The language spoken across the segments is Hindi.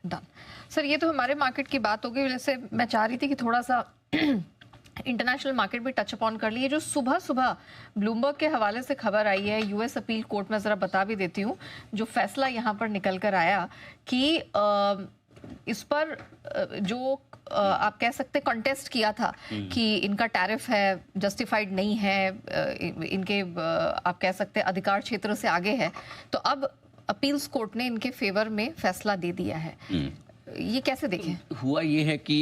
डन। सर ये तो हमारे मार्केट की बात हो गई, वैसे मैं चाह रही थी कि थोड़ा सा इंटरनेशनल मार्केट भी टच अपॉन कर लिए। जो सुबह सुबह ब्लूमबर्ग के हवाले से खबर आई है यूएस अपील कोर्ट में, ज़रा बता भी देती हूँ जो फैसला यहाँ पर निकल कर आया कि इस पर जो आप कह सकते कंटेस्ट किया था कि इनका टैरिफ है जस्टिफाइड नहीं है, इनके आप कह सकते अधिकार क्षेत्र से आगे है, तो अब अपील्स कोर्ट ने इनके फेवर में फैसला दे दिया है। ये कैसे देखें? हुआ ये है कि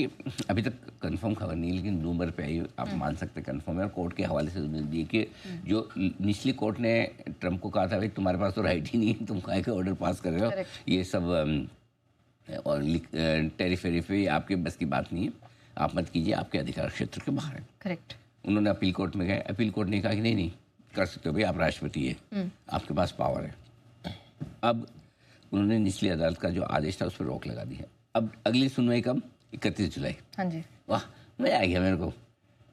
अभी तक कंफर्म खबर नहीं, लेकिन ब्लूमबर्ग पे आई, आप मान सकते कंफर्म है, और कोर्ट के हवाले से मिल दी कि जो निचली कोर्ट ने ट्रंप को कहा था भाई तुम्हारे पास तो राइट ही नहीं है, तुम काहे के ऑर्डर पास कर रहे हो, ये सब और टैरिफ वेरिफ पे आपके बस की बात नहीं है, आप मत कीजिए, आपके अधिकार क्षेत्र के बाहर है। करेक्ट। उन्होंने अपील कोर्ट में गए, अपील कोर्ट ने कहा कि नहीं कर सकते हो भाई, आप राष्ट्रपति है, आपके पास पावर है। अब उन्होंने निचली अदालत का जो आदेश था उस पर रोक लगा दी है। अब अगली सुनवाई कब? 31 जुलाई। हाँ जी। वाह, मजा आ गया मेरे को।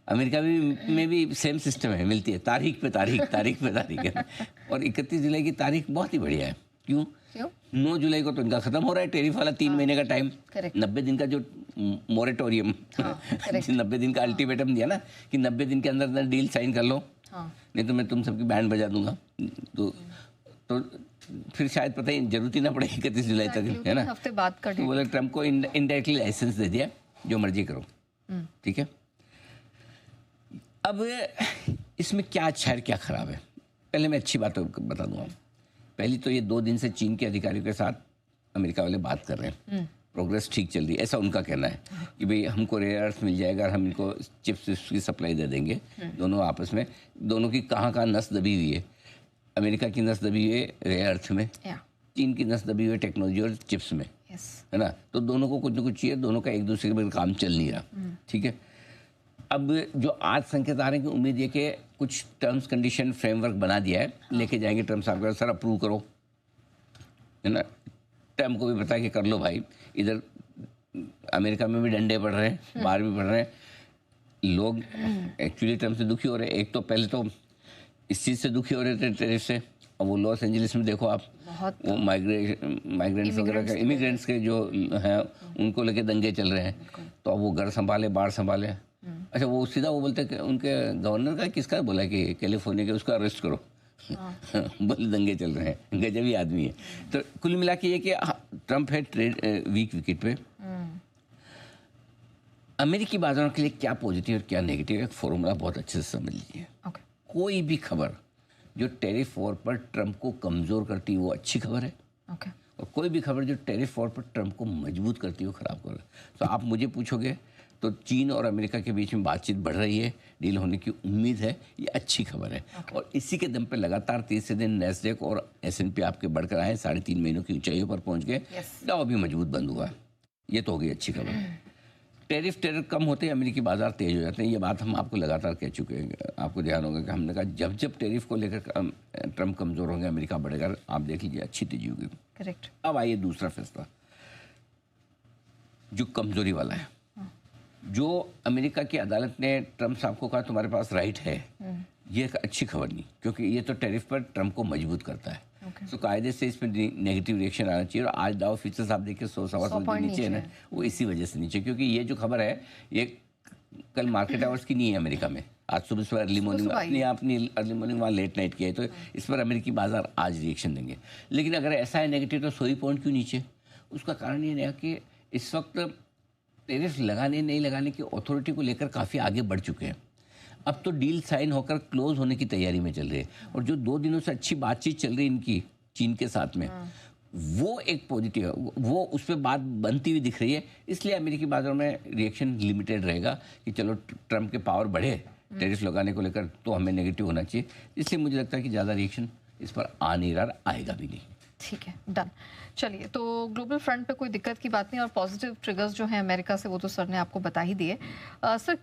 अमेरिका में भी सेम सिस्टम है, मिलती है तारीख पे तारीख है। और 31 जुलाई की तारीख बहुत ही बढ़िया है। क्यों? 9 जुलाई को तो इनका खत्म हो रहा है टैरिफ वाला 3 महीने का टाइम। 90 दिन का जो मोरेटोरियम 90 दिन का अल्टीमेटम दिया ना कि 90 दिन के अंदर डील साइन कर लो, नहीं तो मैं तुम सबकी बैंड बजा दूंगा। तो फिर शायद पता ही जरूरत ही ना पड़े 31 जुलाई तक, है ना। हफ्ते बाद का तो बोले ट्रम्प को इनडायरेक्टली लाइसेंस दे दिया, जो मर्जी करो, ठीक है। अब इसमें क्या अच्छा है क्या खराब है, पहले मैं अच्छी बात बता दूंगा। पहली तो ये 2 दिन से चीन के अधिकारियों के साथ अमेरिका वाले बात कर रहे हैं, प्रोग्रेस ठीक चल रही है, ऐसा उनका कहना है कि भाई हमको रेयर अर्थ मिल जाएगा, हम इनको चिप्स की सप्लाई दे देंगे। दोनों आपस में, दोनों की कहाँ नस दबी हुई है, अमेरिका की नस दबी हुई है रेयर अर्थ में, चीन की नस दबी हुई है टेक्नोलॉजी और चिप्स में, है ना। तो दोनों को कुछ ना कुछ चाहिए, दोनों का एक दूसरे के बगैर काम चल नहीं रहा, ठीक है। अब जो आज संकेत आ रहे हैं कि उम्मीद है कि कुछ टर्म्स कंडीशन फ्रेमवर्क बना दिया है, लेके जाएंगे ट्रम्प साहब को, सर अप्रूव करो, है ना। ट्रम्प को भी पता है कि कर लो भाई, इधर अमेरिका में भी डंडे पड़ रहे हैं, बाहर भी पड़ रहे हैं, लोग एक्चुअली ट्रम्प से दुखी हो रहे हैं। एक तो पहले तो इस चीज़ से दुखी हो रहे थे टैरिफ से, और वो लॉस एंजलिस में देखो आप, वो माइग्रेंट्स वगैरह का, इमिग्रेंट्स के जो हैं उनको लेके दंगे चल रहे हैं, तो अब वो घर संभाले बाढ़ संभाले। अच्छा, वो सीधा वो बोलते हैं उनके गवर्नर का किसका बोला कि कैलिफोर्निया के, उसको अरेस्ट करो। बोले दंगे चल रहे हैं, गजबी आदमी है। तो कुल मिला के ये कि ट्रम्प है ट्रेड वीक विकेट पे। अमेरिकी बाजारों के लिए क्या पॉजिटिव और क्या नेगेटिव, एक फॉर्मूला बहुत अच्छे से समझ लीजिए। कोई भी खबर जो टैरिफ वॉर पर ट्रम्प को कमज़ोर करती है वो अच्छी खबर है, और कोई भी खबर जो टैरिफ वॉर पर ट्रम्प को मजबूत करती है वो खराब खबर है। तो आप मुझे पूछोगे तो चीन और अमेरिका के बीच में बातचीत बढ़ रही है, डील होने की उम्मीद है, ये अच्छी खबर है। और इसी के दम पे लगातार तीसरे दिन नैस्डैक और S&P आपके बढ़कर आए, 3.5 महीनों की ऊंचाइयों पर पहुंच गए, डाउ भी मजबूत बंद हुआ। ये तो हो गई अच्छी खबर। टैरिफ कम होते हैं अमेरिकी बाजार तेज हो जाते हैं, ये बात हम आपको लगातार कह चुके हैं। आपको ध्यान होगा कि हमने कहा जब जब टैरिफ को लेकर ट्रम्प कमजोर होंगे, अमेरिका बढ़ेगा, आप देख लीजिए अच्छी तेजी होगी। करेक्ट। अब आइए दूसरा फैसला जो कमजोरी वाला है, जो अमेरिका की अदालत ने ट्रम्प साहब को कहा तुम्हारे पास राइट है, ये एक अच्छी खबर नहीं, क्योंकि ये तो टैरिफ पर ट्रम्प को मजबूत करता है। तो कायदे से इसमें नेगेटिव रिएक्शन आना चाहिए। और आज डाउ फ्यूचर्स आप देखिए 100 नीचे है ना, वो इसी वजह से नीचे, क्योंकि ये जो खबर है ये कल मार्केट आवर्स की नहीं है अमेरिका में, आज सुबह अर्ली मॉर्निंग अपनी अर्ली मॉर्निंग वहाँ लेट नाइट की है, तो इस पर अमेरिकी बाजार आज रिएक्शन देंगे। लेकिन अगर ऐसा है नेगेटिव तो 100 पॉइंट क्यों नीचे? उसका कारण ये है कि इस वक्त टैरिफ लगाने नहीं लगाने की अथॉरिटी को लेकर काफ़ी आगे बढ़ चुके हैं। अब तो डील साइन होकर क्लोज होने की तैयारी में चल रही है, और जो 2 दिनों से अच्छी बातचीत चल रही है इनकी चीन के साथ में, वो एक पॉजिटिव है, वो उस पर बात बनती हुई दिख रही है। इसलिए अमेरिकी बाजारों में रिएक्शन लिमिटेड रहेगा कि चलो ट्रम्प के पावर बढ़े टैरिफ लगाने को लेकर, तो हमें नेगेटिव होना चाहिए। इसलिए मुझे लगता है कि ज़्यादा रिएक्शन इस पर आ नहीं रहा, आएगा भी नहीं। ठीक है, डन। चलिए, तो ग्लोबल फ्रंट पे कोई दिक्कत की बात नहीं, और पॉजिटिव ट्रिगर्स जो हैं अमेरिका से वो तो सर ने आपको बता ही दिए। सर